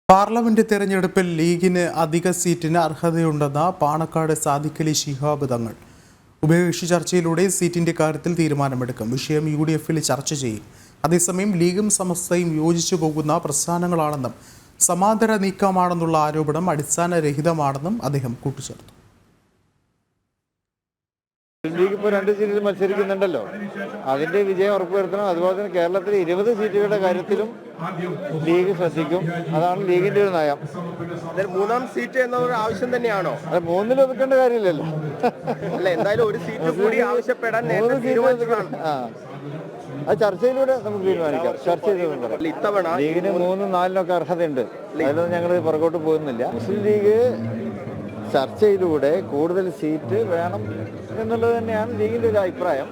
Parliament തെരഞ്ഞെടുപ്പിൽ ലീഗിന് അധിക സീറ്റിന് അർഹതയുണ്ടെന്ന പാണക്കാട് സാദിഖലി ശിഹാബ് തങ്ങൾ ഉഭയകക്ഷി ചർച്ചയിലൂടെ സീറ്റിന്റെ കാര്യത്തിൽ തീരുമാനമെടുക്കും. വിഷയം UDF-ൽ ചർച്ച ചെയ്യും. അതേസമയം ലീഗും സമസ്തയും യോജിച്ചു പോകുന്ന പ്രസ്ഥാനങ്ങളാണെന്നും സമാന്തര നീക്കമാണെന്നുള്ള ആരോപണം അടിസ്ഥാനരഹിതമാണെന്നും അദ്ദേഹം കൂട്ടിച്ചേർത്തു. ലീഗ് ഇപ്പോൾ 2 സീറ്റിൽ മത്സരിക്കുന്നുണ്ടല്ലോ, അതിന്റെ വിജയം ഉറപ്പുവരുത്തണം. അതുപോലെ തന്നെ കേരളത്തിലെ 20 സീറ്റുകളുടെ കാര്യത്തിലും ലീഗ് ശ്രദ്ധിക്കും. അതാണ് ലീഗിന്റെ ഒരു നയം. മൂന്നാം സീറ്റ് എന്ന ഒരു ആവശ്യം തന്നെയാണോ? അത് 3-ൽ ഒതുക്കേണ്ട കാര്യമില്ലല്ലോ. അല്ല, എന്തായാലും ഒരു സീറ്റ് കൂടി ആവശ്യപ്പെടാൻ അത് ചർച്ചയിലൂടെ നമുക്ക് തീരുമാനിക്കാം. ചർച്ച ചെയ്ത് ഇത്തവണ ലീഗിന് 3-ഉം 4-നും അർഹതയുണ്ട്. അതിലൊന്നും ഞങ്ങൾ പുറകോട്ട് പോകുന്നില്ല. മുസ്ലിം ലീഗ് ചർച്ചയിലൂടെ കൂടുതൽ സീറ്റ് വേണം എന്നുള്ളത് തന്നെയാണ് ലീഗിന്റെ ഒരു അഭിപ്രായം.